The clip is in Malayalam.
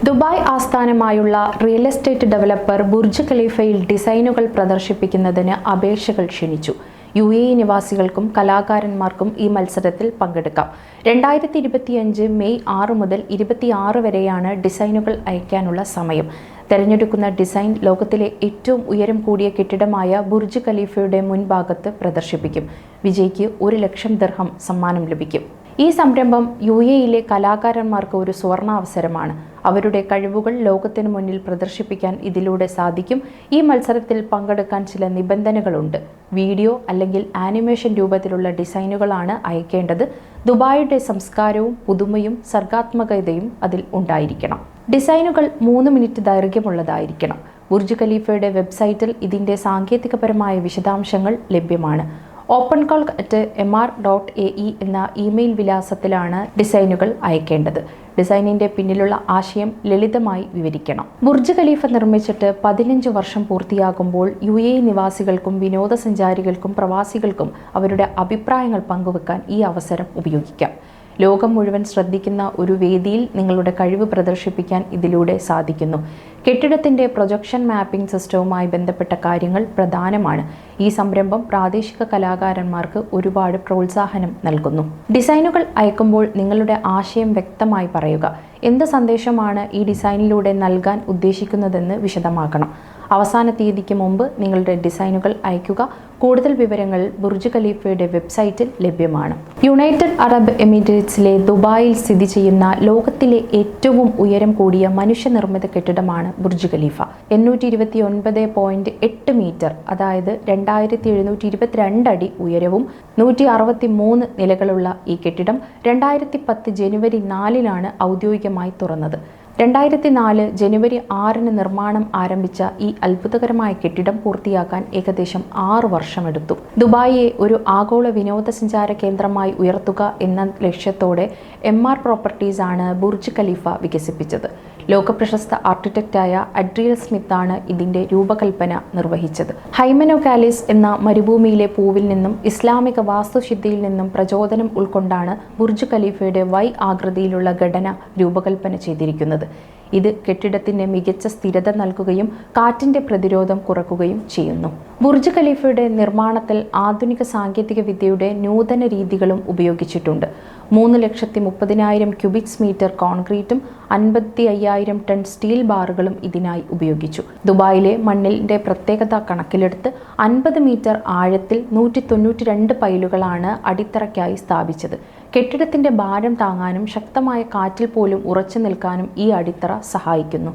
ദുബായ് ആസ്ഥാനമായുള്ള റിയൽ എസ്റ്റേറ്റ് ഡെവലപ്പർ ബുർജ് ഖലീഫയിൽ ഡിസൈനുകൾ പ്രദർശിപ്പിക്കുന്നതിന് അപേക്ഷകൾ ക്ഷണിച്ചു. UAE നിവാസികൾക്കും കലാകാരന്മാർക്കും ഈ മത്സരത്തിൽ പങ്കെടുക്കാം. 2025 മെയ് 6 മുതൽ 26 വരെയാണ് ഡിസൈനുകൾ അയക്കാനുള്ള സമയം. തെരഞ്ഞെടുക്കുന്ന ഡിസൈൻ ലോകത്തിലെ ഏറ്റവും ഉയരം കൂടിയ കെട്ടിടമായ ബുർജ് ഖലീഫയുടെ മുൻഭാഗത്ത് പ്രദർശിപ്പിക്കും. വിജയിക്ക് 1 ലക്ഷം ദിർഹം സമ്മാനം ലഭിക്കും. ഈ സംരംഭം UAEയിലെ കലാകാരന്മാർക്ക് ഒരു സുവർണാവസരമാണ്. അവരുടെ കഴിവുകൾ ലോകത്തിനു മുന്നിൽ പ്രദർശിപ്പിക്കാൻ ഇതിലൂടെ സാധിക്കും. ഈ മത്സരത്തിൽ പങ്കെടുക്കാൻ ചില നിബന്ധനകളുണ്ട്. വീഡിയോ അല്ലെങ്കിൽ ആനിമേഷൻ രൂപത്തിലുള്ള ഡിസൈനുകളാണ് അയക്കേണ്ടത്. ദുബായിയുടെ സംസ്കാരവും പുതുമയും സർഗാത്മകതയും അതിൽ ഉണ്ടായിരിക്കണം. ഡിസൈനുകൾ 3 മിനിറ്റ് ദൈർഘ്യമുള്ളതായിരിക്കണം. ബുർജ് ഖലീഫയുടെ വെബ്സൈറ്റിൽ ഇതിൻ്റെ സാങ്കേതികപരമായ വിശദാംശങ്ങൾ ലഭ്യമാണ്. opencall@mr.ae എന്ന ഇമെയിൽ വിലാസത്തിലാണ് ഡിസൈനുകൾ അയക്കേണ്ടത്. ഡിസൈനിന്റെ പിന്നിലുള്ള ആശയം ലളിതമായി വിവരിക്കണം. ബുർജ് ഖലീഫ നിർമ്മിച്ചിട്ട് 15 വർഷം പൂർത്തിയാകുമ്പോൾ UAE നിവാസികൾക്കും വിനോദസഞ്ചാരികൾക്കും പ്രവാസികൾക്കും അവരുടെ അഭിപ്രായങ്ങൾ പങ്കുവെക്കാൻ ഈ അവസരം ഉപയോഗിക്കാം. ലോകം മുഴുവൻ ശ്രദ്ധിക്കുന്ന ഒരു വേദിയിൽ നിങ്ങളുടെ കഴിവ് പ്രദർശിപ്പിക്കാൻ ഇതിലൂടെ സാധിക്കുന്നു. കെട്ടിടത്തിൻ്റെ പ്രൊജക്ഷൻ മാപ്പിംഗ് സിസ്റ്റവുമായി ബന്ധപ്പെട്ട കാര്യങ്ങൾ പ്രധാനമാണ്. ഈ സംരംഭം പ്രാദേശിക കലാകാരന്മാർക്ക് ഒരുപാട് പ്രോത്സാഹനം നൽകുന്നു. ഡിസൈനുകൾ അയക്കുമ്പോൾ നിങ്ങളുടെ ആശയം വ്യക്തമായി പറയുക. എന്ത് സന്ദേശമാണ് ഈ ഡിസൈനിലൂടെ നൽകാൻ ഉദ്ദേശിക്കുന്നതെന്ന് വിശദമാക്കണം. അവസാന തീയതിക്ക് മുമ്പ് നിങ്ങളുടെ ഡിസൈനുകൾ അയക്കുക. കൂടുതൽ വിവരങ്ങൾ ബുർജ് ഖലീഫയുടെ വെബ്സൈറ്റിൽ ലഭ്യമാണ്. യുണൈറ്റഡ് അറബ് എമിറേറ്റ്സിലെ ദുബായിൽ സ്ഥിതി ചെയ്യുന്ന ലോകത്തിലെ ഏറ്റവും ഉയരം കൂടിയ മനുഷ്യനിർമ്മിത കെട്ടിടമാണ് ബുർജ് ഖലീഫ. 829.8 മീറ്റർ, അതായത് 2722 അടി ഉയരവും 163 നിലകളുള്ള ഈ കെട്ടിടം 2010 ജനുവരി 4 ഔദ്യോഗികമായി തുറന്നത്. 2004 ജനുവരി 6 നിർമ്മാണം ആരംഭിച്ച ഈ അത്ഭുതകരമായ കെട്ടിടം പൂർത്തിയാക്കാൻ ഏകദേശം 6 വർഷമെടുത്തു. ദുബായിയെ ഒരു ആഗോള വിനോദസഞ്ചാര കേന്ദ്രമായി ഉയർത്തുക എന്ന ലക്ഷ്യത്തോടെ MR പ്രോപ്പർട്ടീസ് ആണ് ബുർജ് ഖലീഫ വികസിപ്പിച്ചത്. ലോകപ്രശസ്ത ആർക്കിടെക്റ്റായ അഡ്രിയൽ സ്മിത്താണ് ഇതിന്റെ രൂപകൽപ്പന നിർവഹിച്ചത്. ഹൈമനോകാലിസ് എന്ന മരുഭൂമിയിലെ പൂവിൽ നിന്നും ഇസ്ലാമിക വാസ്തുശുദ്ധിയിൽ നിന്നും പ്രചോദനം ഉൾക്കൊണ്ടാണ് ബുർജ് ഖലീഫയുടെ Y ആകൃതിയിലുള്ള ഘടന രൂപകൽപ്പന ചെയ്തിരിക്കുന്നത്. ഇത് കെട്ടിടത്തിന് മികച്ച സ്ഥിരത നൽകുകയും കാറ്റിന്റെ പ്രതിരോധം കുറയ്ക്കുകയും ചെയ്യുന്നു. ബുർജ് ഖലീഫയുടെ നിർമ്മാണത്തിൽ ആധുനിക സാങ്കേതിക വിദ്യയുടെ നൂതന രീതികളും ഉപയോഗിച്ചിട്ടുണ്ട്. 3,30,000 ക്യൂബിക് മീറ്റർ കോൺക്രീറ്റും 55,000 ടൺ സ്റ്റീൽ ബാറുകളും ഇതിനായി ഉപയോഗിച്ചു. ദുബായിലെ മണ്ണിന്റെ പ്രത്യേകത കണക്കിലെടുത്ത് 50 മീറ്റർ ആഴത്തിൽ 192 പൈലുകളാണ് അടിത്തറയ്ക്കായി സ്ഥാപിച്ചത്. കെട്ടിടത്തിന്റെ ഭാരം താങ്ങാനും ശക്തമായ കാറ്റിൽ പോലും ഉറച്ചു നിൽക്കാനും ഈ അടിത്തറ സഹായിക്കുന്നു.